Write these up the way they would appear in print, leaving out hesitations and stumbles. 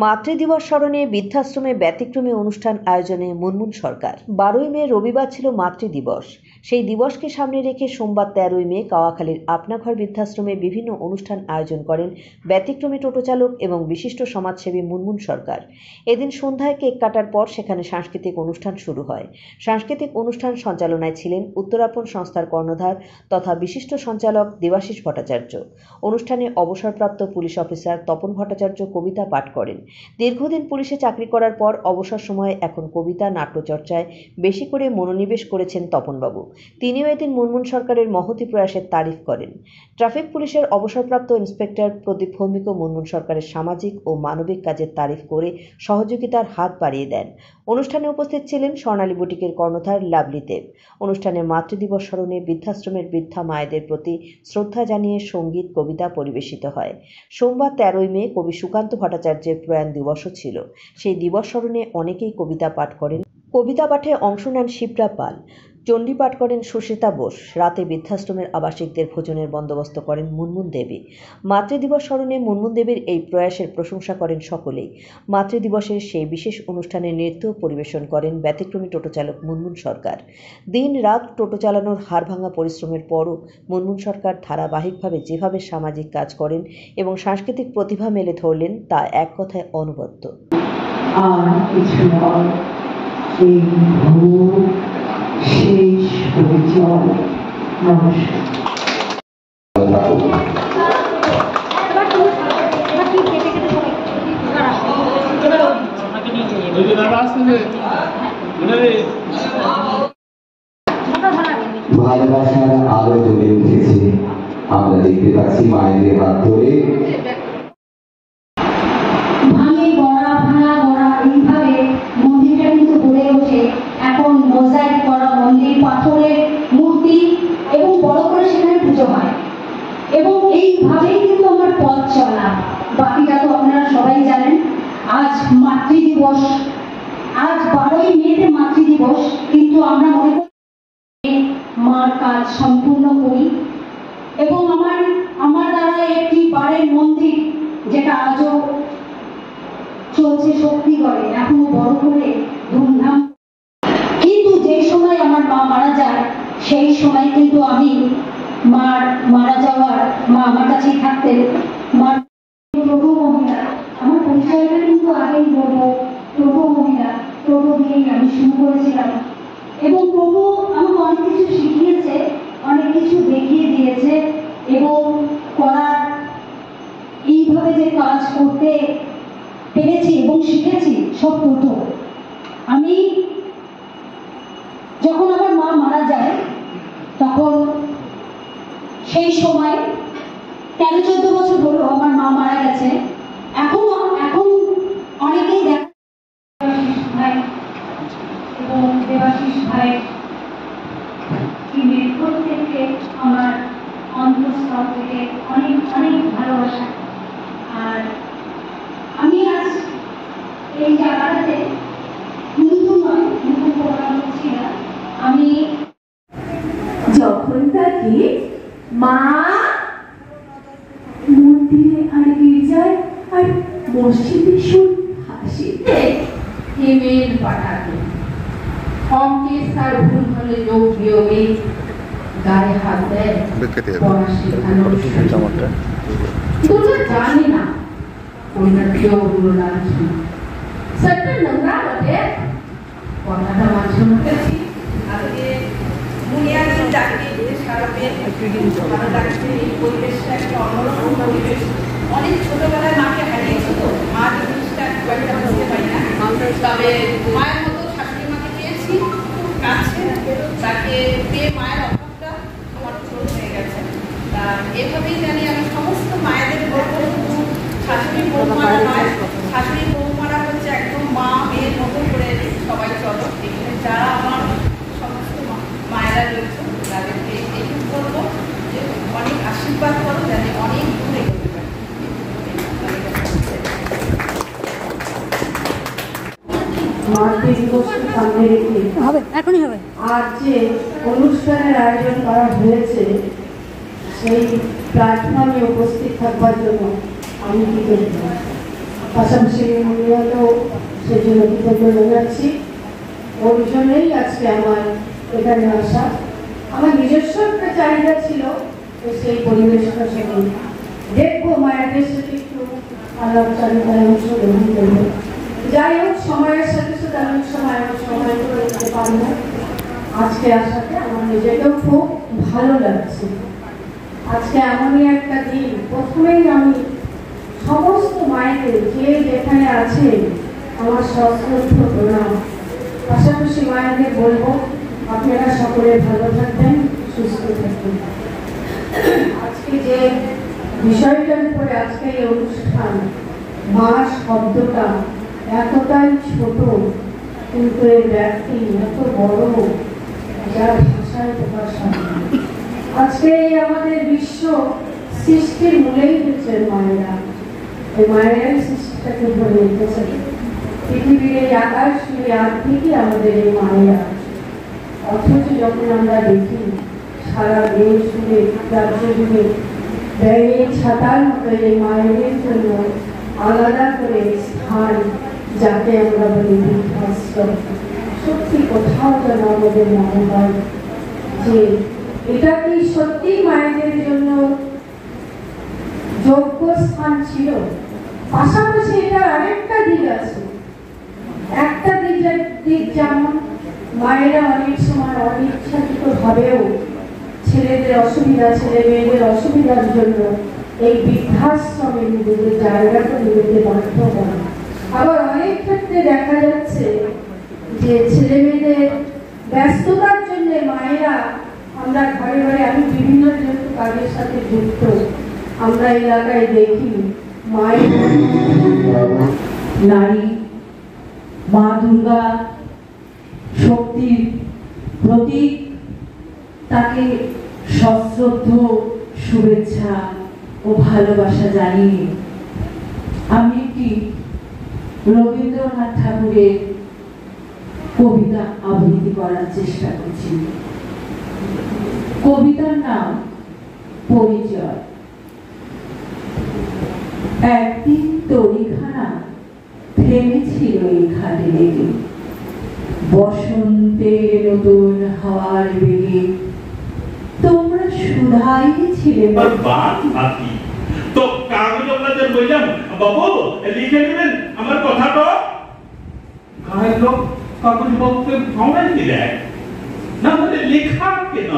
মাতৃদিবস স্মরণে বৃদ্ধাশ্রমে ব্যতিক্রমী অনুষ্ঠান আয়োজনে মুনমুন সরকার। 12ই মে রবিবার ছিল মাতৃদিবস। সেই দিবসকে সামনে রেখে সোমবার 13ই মে কাওয়াখালীর আপনাঘর বৃদ্ধাশ্রমে বিভিন্ন অনুষ্ঠান আয়োজন করেন ব্যতিক্রমী টোটো চালক এবং বিশিষ্ট সমাজসেবী মুনমুন সরকার। এদিন সন্ধ্যায় কেক কাটার পর সেখানে সাংস্কৃতিক অনুষ্ঠান শুরু হয়। সাংস্কৃতিক অনুষ্ঠান সঞ্চালনায় ছিলেন উত্তরাপন সংস্থার কর্ণধার তথা বিশিষ্ট সঞ্চালক দেবাশিস ভট্টাচার্য। অনুষ্ঠানে অবসরপ্রাপ্ত পুলিশ অফিসার তপন ভট্টাচার্য কবিতা পাঠ করেন। দীর্ঘদিন পুলিশে চাকরি করার পর অবসর সময়ে এখন কবিতা নাট্যচর্চায় বেশি করে মনোনিবেশ করেছেন তপনবাবু। তিনিও এদিন মুনমুন সরকারের মহতী প্রয়াসের তারিফ করেন। ট্রাফিক পুলিশের অবসরপ্রাপ্ত ইন্সপেক্টর প্রদীপ ভৌমিকও মুনমুন সরকারের সামাজিক ও মানবিক কাজের তারিফ করে সহযোগিতার হাত বাড়িয়ে দেন। অনুষ্ঠানে উপস্থিত ছিলেন স্বর্ণালী বুটিকের কর্ণধার লাভলি দেব। অনুষ্ঠানে মাতৃদিবস স্মরণে বৃদ্ধাশ্রমের বৃদ্ধা মায়েদের প্রতি শ্রদ্ধা জানিয়ে সঙ্গীত কবিতা পরিবেশিত হয়। সোমবার 13ই মে কবি সুকান্ত ভট্টাচার্যের প্রয়াণ দিবসও ছিল। সেই দিবস স্মরণে অনেকেই কবিতা পাঠ করেন। কবিতা পাঠে অংশ নেন শিপ্রা পাল, চণ্ডী পাঠ করেন সুশ্রিতা বোস। রাতে বৃদ্ধাশ্রমের আবাসিকদের ভোজনের বন্দোবস্ত করেন মুনমুন দেবী। মাতৃদিবস স্মরণে মুনমুন দেবীর এই প্রয়াসের প্রশংসা করেন সকলেই। মাতৃদিবসের সেই বিশেষ অনুষ্ঠানে নৃত্য পরিবেশন করেন ব্যতিক্রমী টোটো চালক মুনমুন সরকার। দিন রাত টোটো চালানোর হাড়ভাঙা পরিশ্রমের পরও মুনমুন সরকার ধারাবাহিকভাবে যেভাবে সামাজিক কাজ করেন এবং সাংস্কৃতিক প্রতিভা মেলে ধরলেন তা এক কথায় অনবদ্য। শেষ পরিচয়। নমস্কার। ভালোবাসার আলো জ্বলে উঠেছে, আমরা দেখতে পাচ্ছি মায়েদের হাত ধরে পাথরের মূর্তি এবং বড় করে সেখানে পুজো হয় এবং এইভাবেই কিন্তু আমার পথ চলা। বাকিটা তো আপনারা সবাই জানেন। আজ মাতৃদিবস, আজ 12ই মেতে মাতৃদিবস, কিন্তু আমরা মনে করি মার কাজ সম্পূর্ণ করি এবং আমার দ্বারা একটি বাড়ির মন্দির যেটা আজও চলছে শক্তিগড়ে, এখনো বড় করে ধুমধাম। কিন্তু যে সময় আমার মা মারা যায় সেই সময় কিন্তু আমি মারা যাওয়ার মা আমার কাছেই থাকতেন। মার টোটো মহিলা, আমার পরিচয়টা কিন্তু আগেই বলবো, টোটো মহিলা, টোটো দিয়েই আমি শুরু করেছিলাম এবং প্রভু আমাকে অনেক কিছু শিখিয়েছে, অনেক কিছু দেখিয়ে দিয়েছে এবং করার এইভাবে যে কাজ করতে পেরেছি এবং শিখেছি সব টোটো। আমি যখন আমার মা মারা যায় তখন সেই সময় 13-14 বছর হলো আমার মা মারা গেছে। এখন অনেকেই ভাই এবং দেবাশিস ভাই টিমের প্রত্যেককে আমার অন্তঃস্থল থেকে অনেক অনেক ভালোবাসা। আর আমি আজ এই জায়গাটাতে নতুন নয়, নতুন প্রোগ্রাম করছি না। আমি যখন তাকে মা মন্দিরে আর গির্জায় আর মসজিদে হাসিতে হেমের পাঠাতে অঙ্কের তার ভুল হলে যোগ বিয়োগে গায়ে হাত দেয় পড়া শেখানোর। তোমরা জানি না ওনার কেউ হলো না সত্যি নোংরা বটে কথাটা মাঝে মধ্যে। আজকে বুনিয়াদি চাকরি সারা ভালো লাগছে। এই পরিবেশটা একটা অন্যরকম পরিবেশ। অনেক ছোটবেলায় মাকে হারিয়েছি, তো মা জিনিসটা একটা বুঝতে পারি না। তবে মায়ের মতো শাশুড়ি মাকে পেয়েছি কাছে, তাকে পেয়ে মায়ের অভাবটা আমার পূরণ হয়ে গেছে। তা এভাবেই জানি আমি সমস্ত মায়েদের বলবো, শুধু শাশুড়ি বৌমারা নয়, শাশুড়ি বৌমারা হচ্ছে একদম মা মেয়ের মতো করে সবাই চলো। এখানে যারা আমার সমস্ত মায়েরা রয়েছে তাদেরকে এইটুকু বলবো যে অনেক আশীর্বাদ করো, জানি অনেক দূরে করতে পারি। আর যে অনুষ্ঠানের আয়োজন করা হয়েছে সেই প্ল্যাটফর্মে উপস্থিত থাকবার জন্য আমি কৃতজ্ঞ। পাশাপাশি মুনিয়াকেও সেজন্য কৃতজ্ঞ জানাচ্ছি। ওর জন্যই আজকে আমার এখানে আসা। আমার নিজস্ব একটা চাহিদা ছিল সেই পরিবেশটা সেখানে দেখবো, মায়েদের সাথে একটু আলাপচারিতায় অংশগ্রহণ করবো। যাই হোক, সময়ের সাথে সাথে অনেক সময় করে উঠতে পারি না। আজকে আসাতে আমার নিজেকেও খুব ভালো লাগছে। আজকে এমনই একটা দিন, প্রথমেই আমি সমস্ত মায়েদের যে যেখানে আছে আমার সশ্রদ্ধ প্রণাম। পাশাপাশি মায়েদের বলবো আপনারা সকলে ভালো থাকবেন, সুস্থ থাকবেন। আজকে যে বিষয়টার উপরে আজকে এই অনুষ্ঠান, মা শব্দটা এতটাই ছোট কিন্তু এর ব্যক্তি এত বড়, যার ভাষায় প্রকাশ হয় না। আজকে এই আমাদের বিশ্ব সৃষ্টির মূলেই হচ্ছে মায়েরা। এই মায়েরাই সৃষ্টিটাকে ধরে রেখেছে। পৃথিবীর এই আকাশ জুড়ে আর থেকে আমাদের এই মায়েরা। অথচ যখন আমরা দেখি সারা দেশ জুড়ে, রাজ্য জুড়ে ব্যাঙের ছাতার মতো এই মায়েদের জন্য আলাদা করে স্থান, যাকে আমরা বলি বৃদ্ধাশ্রম। সত্যি কোথাও যেন আমাদের মনে হয় যে এটা কি সত্যি মায়েদের জন্য যোগ্য স্থান ছিল। পাশাপাশি এটা আরেকটা দিক আছে। একটা দিক যেমন মায়েরা অনেক সময় অনিচ্ছাকৃত ভাবেও ছেলেদের অসুবিধা, ছেলে মেয়েদের অসুবিধার জন্য এই বৃদ্ধাশ্রমে নিজেদের জায়গাটা নিতে বাধ্য হয়। আবার অনেক ক্ষেত্রে দেখা যাচ্ছে যে ছেলে মেয়েদের ব্যস্ততার জন্য মায়েরা, আমরা ঘরে ঘরে, আমি বিভিন্ন যেহেতু কাজের সাথে যুক্ত, আমরা এলাকায় দেখি মায়ের নারী মা দুর্গা শক্তির প্রতীক, তাকে সশ্রদ্ধ শুভেচ্ছা ও ভালোবাসা জানিয়ে আমি একটি রবীন্দ্রনাথ ঠাকুরের কবিতা আবৃত্তি করার চেষ্টা করছি। কবিতার নাম পরিচয়। একদিন তরিখানা থেমেছিল এই ঘাটে লেগে, বসন্তের নতুন হাওয়ার বেগে তোমরা শুধাইছিলে তো কাগজ আপনাদের বললাম, বাবু লিখে নেবেন আমার কথাটা। গায়ের লোক কাগজ বলতে ভাবনা দিলেন না, মানে লেখা কেন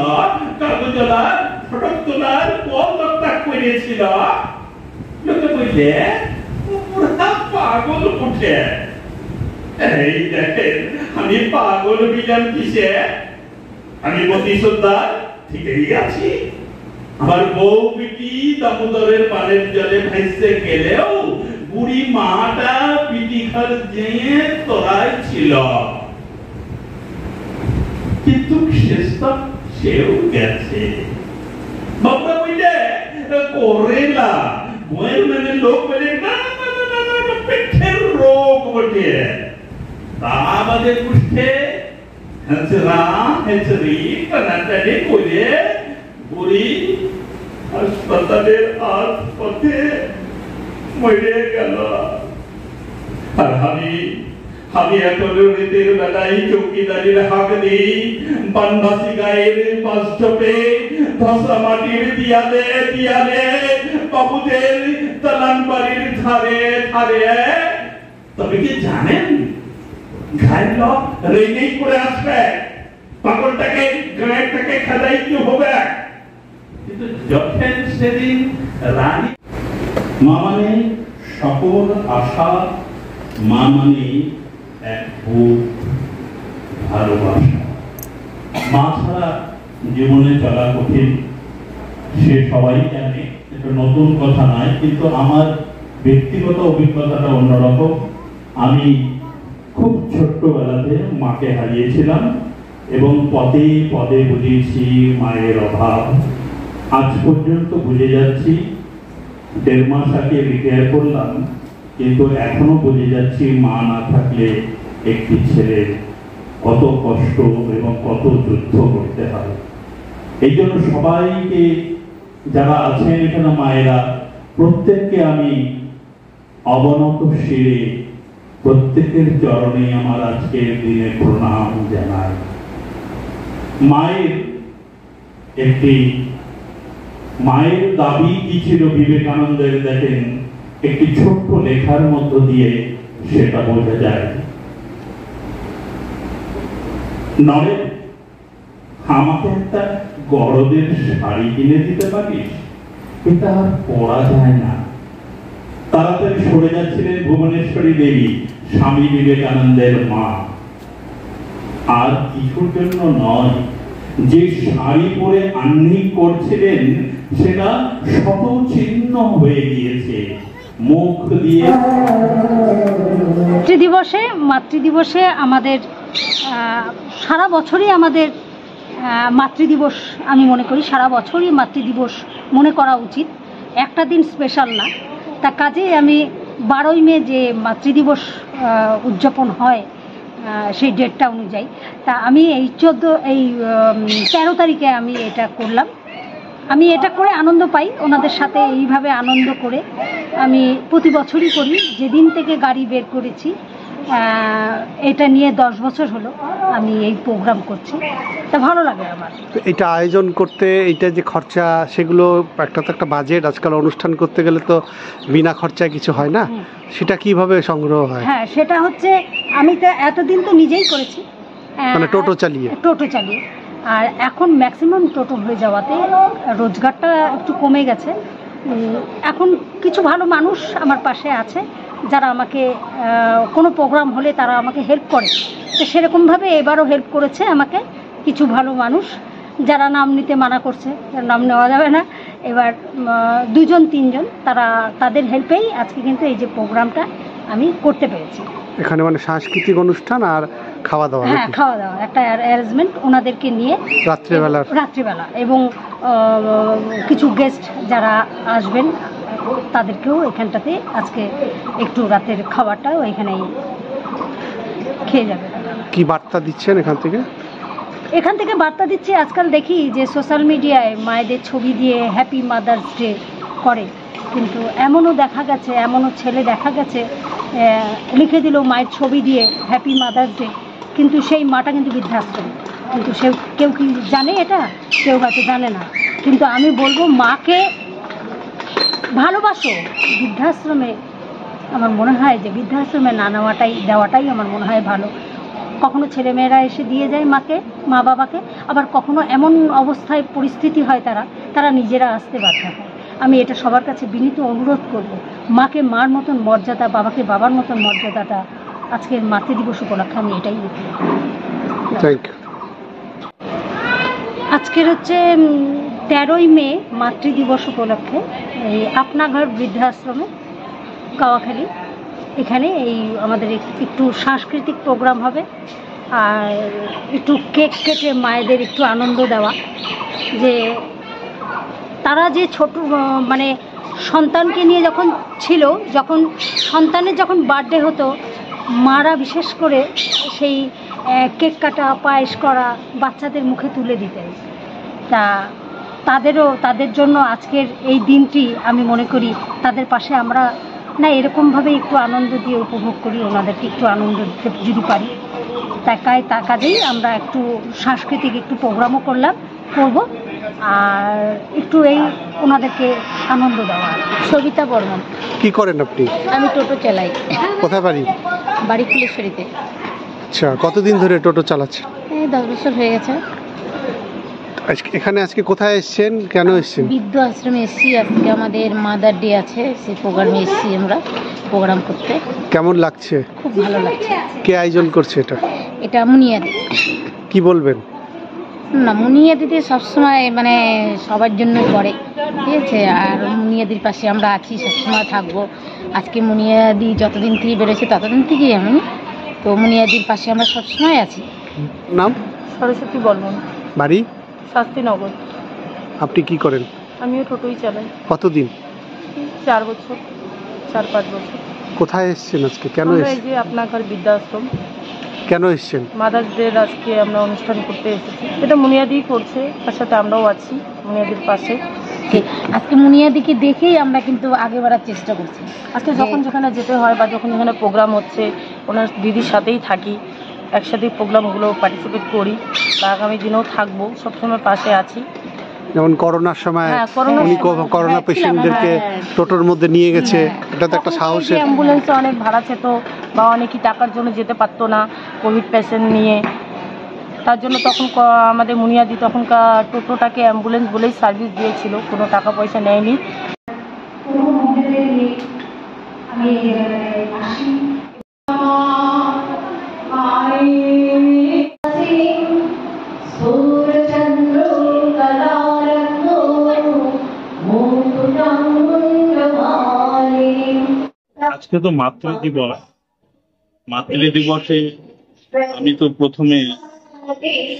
কাগজলার ফটক তোলার কল দত্তাক করেছিল। লোকে বললে পুরা পাগল উঠে। এই দেখেন আমি পাগল বিলাম কিসে? আমি মতি সর্দার ঠিকই আছি। আমার বউ বিটি দামোদরের পানের জলে ভাসতে গেলেও বুড়ি মাটা পিটি ঘর যেয়ে তোরাই ছিল, কিন্তু শেষটা সেও গেছে। বাবা বললে করেলা বইয়ের মানে লোক বলে না পেটের রোগ বটে। তা আমাদের কুষ্ঠে হেঁচড়া হেঁচড়ি টানাটানি করে বুড়ি হাসপাতালের আজ পথে মরে গেল। আর আমি এখন রাতের বেলায় চৌকিদারির হাক দিই, বানবাসী গায়ের বাস চপে ধসা মাটির দিয়ালে দিয়ালে বাবুদের দালান বাড়ির ধারে ধারে। তবে কি জানেন, গায়ের লোক রেগেই করে আসবে, পাগলটাকে গায়ের থেকে খেদাইতে হবে। কিন্তু যখন সেদিন রানী মা মানে সকল আশা, মা মানে এক বুক ভালোবাসা। মা ছাড়া জীবনে চলা কঠিন, সে সবাই জানে, এটা নতুন কথা নয়। কিন্তু আমার ব্যক্তিগত অভিজ্ঞতাটা অন্যরকম। আমি খুব ছোট্টবেলাতে মাকে হারিয়েছিলাম এবং পদে পদে বুঝেছি মায়ের অভাব। আজ পর্যন্ত বুঝে যাচ্ছি। 1.5 মাস আগে রিটায়ার করলাম, কিন্তু এখনো বুঝে যাচ্ছি মা না থাকলে একটি ছেলের কত কষ্ট এবং কত যুদ্ধ করতে হয়। এই জন্য সবাইকে, যারা আছেন এখানে মায়েরা, প্রত্যেককে আমি অবনত শিরে প্রত্যেকের চরণে আমার আজকের দিনে প্রণাম জানাই। মায়ের দাবি কি ছিল বিবেকানন্দের, দেখেন একটি ছোট্ট লেখার মধ্য দিয়ে সেটা বোঝা যায়। নয়, আমাকে একটা গরদের শাড়ি কিনে দিতে পারিস? এটা আর পড়া যায় না। তাড়াতাড়ি সরে যাচ্ছিলেন ভুবনেশ্বরী দেবী, স্বামী বিবেকানন্দের মা। আর কিছুর জন্য নয়, যে শাড়ি পরে আহ্নিক করছিলেন সেটা শত চিহ্ন হয়ে গিয়েছে। মুখ দিয়ে মাতৃদিবসে আমাদের সারা বছরই আমাদের মাতৃদিবস, আমি মনে করি সারা বছরই মাতৃদিবস মনে করা উচিত, একটা দিন স্পেশাল না। তা কাজেই আমি 12ই মে যে মাতৃদিবস উদযাপন হয় সেই ডেটটা অনুযায়ী, তা আমি এই 13 তারিখে আমি এটা করলাম। আমি এটা করে আনন্দ পাই, ওনাদের সাথে এইভাবে আনন্দ করে আমি প্রতি বছরই করি। যেদিন থেকে গাড়ি বের করেছি, এটা নিয়ে 10 বছর হলো আমি এই প্রোগ্রাম করছি, তা ভালো লাগে আমার। এটা আয়োজন করতে, এটা যে খরচা, সেগুলো একটা বাজেট। আজকাল অনুষ্ঠান করতে গেলে তো বিনা খরচায় কিছু হয় না, সেটা কিভাবে সংগ্রহ হয়? হ্যাঁ, সেটা হচ্ছে আমি তো এতদিন তো নিজেই করেছি, মানে টোটো চালিয়ে। আর এখন ম্যাক্সিমাম টোটো হয়ে যাওয়াতে রোজগারটা একটু কমে গেছে। এখন কিছু ভালো মানুষ আমার পাশে আছে যারা আমাকে কোনো প্রোগ্রাম হলে তারা আমাকে হেল্প করে। তো সেরকমভাবে এবারও হেল্প করেছে আমাকে কিছু ভালো মানুষ, যারা নাম নিতে মানা করছে, নাম নেওয়া যাবে না। এবার 2-3 জন তাদের হেল্পেই আজকে কিন্তু এই যে প্রোগ্রামটা আমি করতে পেরেছি। এখানে মানে সাংস্কৃতিক অনুষ্ঠান আর খাওয়া দাওয়া? হ্যাঁ, খাওয়া দাওয়া একটা অ্যারেঞ্জমেন্ট ওনাদেরকে নিয়ে রাত্রিবেলা, এবং কিছু গেস্ট যারা আসবেন তাদেরকেও এখানটাতে আজকে একটু রাতের খাবারটাও এখানেই খেয়ে যাবে। কি বার্তা দিচ্ছেন এখান থেকে বার্তা দিচ্ছি, আজকাল দেখি যে সোশ্যাল মিডিয়ায় মায়েদের ছবি দিয়ে হ্যাপি মাদার্স ডে করে, কিন্তু এমনও ছেলে দেখা গেছে লিখে দিল মায়ের ছবি দিয়ে হ্যাপি মাদার্স ডে, কিন্তু সেই মাটা কিন্তু বৃদ্ধাশ্রম। কিন্তু কেউ কি জানে এটা? কেউ হয়তো জানে না। কিন্তু আমি বলবো, মাকে ভালোবাসো। বৃদ্ধাশ্রমে আমার মনে হয় যে বৃদ্ধাশ্রমে না দেওয়াটাই আমার মনে হয় ভালো। কখনো ছেলেমেয়েরা এসে দিয়ে যায় মা বাবাকে, আবার কখনো এমন অবস্থায় পরিস্থিতি হয় তারা নিজেরা আসতে বাধ্য হয়। আমি এটা সবার কাছে বিনীত অনুরোধ করব, মাকে মার মতন মর্যাদা, বাবাকে বাবার মতন মর্যাদাটা আজকের মাতৃদিবস উপলক্ষে আমি এটাই বলতে। আজকের হচ্ছে 13ই মে মাতৃদিবস উপলক্ষে এই আপনাঘর বৃদ্ধাশ্রমে কাওয়াখালী, এখানে এই আমাদের একটু সাংস্কৃতিক প্রোগ্রাম হবে, আর একটু কেক কেটে মায়েদের একটু আনন্দ দেওয়া। যে তারা যে ছোট মানে সন্তানকে নিয়ে যখন সন্তানের যখন বার্থডে হতো, মারা বিশেষ করে সেই কেক কাটা, পায়েস করা বাচ্চাদের মুখে তুলে দিতেন। তা তাদের জন্য আজকের এই দিনটি আমি মনে করি তাদের পাশে আমরা না এরকমভাবে একটু আনন্দ দিয়ে উপভোগ করি, ওনাদেরকে একটু আনন্দ দিতে যদি পারি। তাই কাজেই আমরা একটু সাংস্কৃতিক একটু প্রোগ্রামও করব, আর একটু ওনাদেরকে আনন্দ দেওয়া। সবিতা বর্মন। কি করেন আপনি? আমি টোটো চালাই। কোথায় বাড়ি ফুলেশ্বরীতে। আচ্ছা, কতদিন ধরে টোটো চালাচ্ছেন? 10 বছর হয়ে গেছে। আজকে কোথায় এসেছেন, কেন এসেছেন? বৃদ্ধ আশ্রমে এসেছি। আজকে আমাদের মাদার ডে আছে, সেই প্রোগ্রামে এসেছি আমরা প্রোগ্রাম করতে। কেমন লাগছে? খুব ভালো লাগছে। কে আয়োজন করছে এটা মুনিয়াদি। কি বলবেন? না, মুনিয়াদিতে সবসময় মানে সবার জন্য করে, ঠিক আছে। আর মুনিয়াদির পাশে আমরা আছি, সবসময় থাকবো। আজকে মুনিয়াদি যতদিন থেকে বেরোছে ততদিন থেকেই আমি তো মুনিয়াদির পাশে আমরা সবসময় আছি। নাম? সরস্বতী বর্মন। বাড়ি? শাস্তিনগর। আপনি কি করেন? আমিও টোটোই চালাই। কতদিন? 4 বছর, 4-5 বছর। কোথায় এসেছেন আজকে, কেন এসেছেন? এই যে আপনাঘর বৃদ্ধাশ্রম। কেন এসেছেন? মাদার্স ডে আজকে আমরা অনুষ্ঠান করতে এসেছি। এটা মুনিয়াদি করছে, তার সাথে আমরাও আছি মুনিয়াদির পাশে। হচ্ছে। আজকে মুনিয়াদিকে দেখেই আমরা কিন্তু আগে বাড়ার চেষ্টা করছি। আজকে যখন যেখানে যেতে হয় বা যখন যেখানে প্রোগ্রাম হচ্ছে ওনার দিদির সাথেই থাকি, একসাথেই প্রোগ্রামগুলো পার্টিসিপেট করি বা আগামী দিনেও থাকবো, সবসময় পাশে আছি। যেমন করোনার সময় হ্যাঁ, করোনার উনি সময় করোনা পেশেন্টদেরকে টোটোর মধ্যে নিয়ে গেছে, এটা তো একটা সাহসের। অ্যাম্বুলেন্সে অনেক ভাড়া যেত বা অনেকেই টাকার জন্য যেতে পারতো না কোভিড পেশেন্ট নিয়ে, তার জন্য তখন আমাদের মুনিয়াদি তখনকার টোটোটাকে অ্যাম্বুলেন্স বলেই সার্ভিস দিয়েছিল, কোনো টাকা পয়সা নেয়নি। আমি আসি সূর্যচন্দ্র কলারঙ্গ মুকুটঙ্গমালি। আজকে তো মাতৃ দিবস। মাতৃ দিবসে আমি তো প্রথমে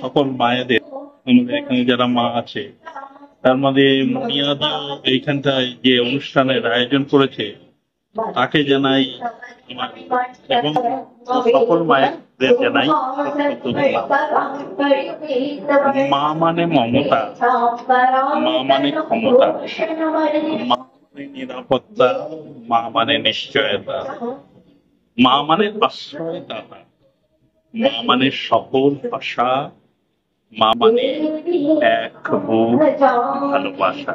সকল মায়েদের, আমাদের এখানে যারা মা আছে তার মধ্যে মুনিয়াদিও এইখানটায় যে অনুষ্ঠানের আয়োজন করেছে তাকে জানাই আমার এবং সকল মায়েদের জানাই মা মানে মমতা, মা মানে ক্ষমতা, মা মানে নিরাপত্তা, মা মানে নিশ্চয়তা, মা মানে আশ্রয়দাতা, মা মানে সকল ভাষা, মা মানে এক বুক ভালোবাসা।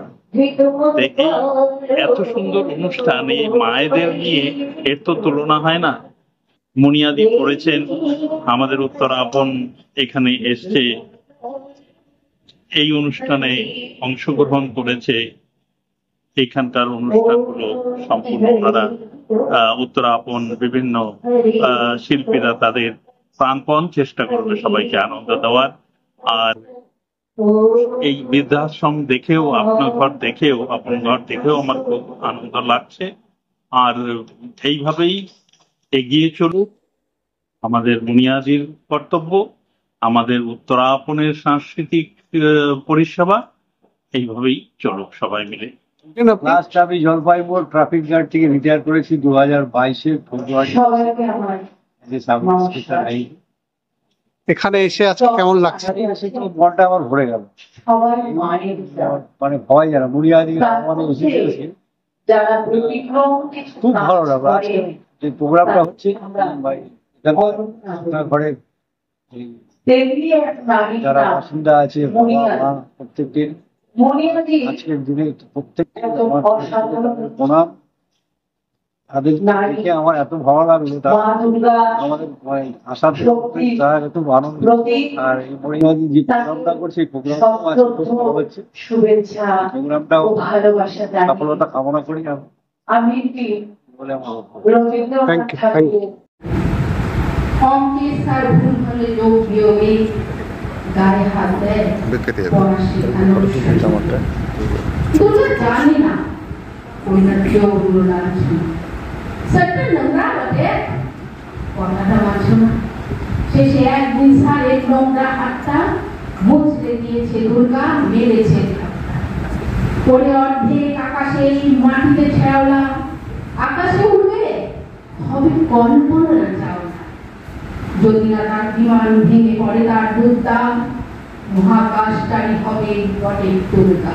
দেখি এত সুন্দর অনুষ্ঠান এই মায়েদের নিয়ে এর তো তুলনা হয় না। মুনিয়াদি করেছেন, আমাদের উত্তর আপন এখানে এসছে, এই অনুষ্ঠানে অংশগ্রহণ করেছে। এখানকার অনুষ্ঠানগুলো সম্পূর্ণ তারা উত্তর আপন বিভিন্ন শিল্পীরা তাদের প্রাণপণ চেষ্টা করবে সবাইকে আনন্দ দেওয়ার। আর এই বৃদ্ধাশ্রম দেখেও, আপনার ঘর দেখেও, আপন ঘর দেখেও আমার খুব আনন্দ লাগছে। আর এইভাবেই এগিয়ে চলুক আমাদের মুনিয়াদির কর্তব্য, আমাদের উত্তরাপনের সাংস্কৃতিক পরিষেবা এইভাবেই চলুক সবাই মিলে। লাস্ট আমি জলপাইগুড়ি ট্রাফিক গার্ড থেকে রিটায়ার করেছি 2022 ফেব্রুয়ারি। এখানে এসে আজকে কেমন লাগছে? মনটা আমার ভরে গেল, মানে ভয় যারা মুনিয়াদি আমাদের এসেছে খুব ভালো লাগলো। আজকে যে প্রোগ্রামটা হচ্ছে আপনার ঘরের যারা বাসিন্দা আছে প্রত্যেকদিন আজকের দিনে প্রত্যেককে প্রণাম। তাদের দেখে আমার এত ভালো লাগলো, আমাদের আশা তারা খুব আনন্দ। আর এই মণিবাদী যে প্রোগ্রামটা করছে এই প্রোগ্রামটাও আজকে খুব ভালো হচ্ছে, প্রোগ্রামটাও সফলতা কামনা করি বলে আমার থ্যাংক ইউ। অঙ্কে স্যার ভুল হলে যোগ বিয়োগে গায়ে হাত দেয় পড়া শেখানোর তোমরা জানি না ওইটা কেউ হলো না। স্যারটা নোংরা বটে, কথাটা মানছো না। শেষে একদিন স্যার এক নোংরা হাতটা মুছড়ে দিয়েছে দুর্গা, মেরেছে পরে অর্ধেক আকাশে মাটিতে ঠেওলা। আকাশে উঠবে হবে কল্পনা চাও না, যদি না তার বিমান ভেঙে পড়ে তার দুর্দা, মহাকাশটাই হবে বটে দুর্গা।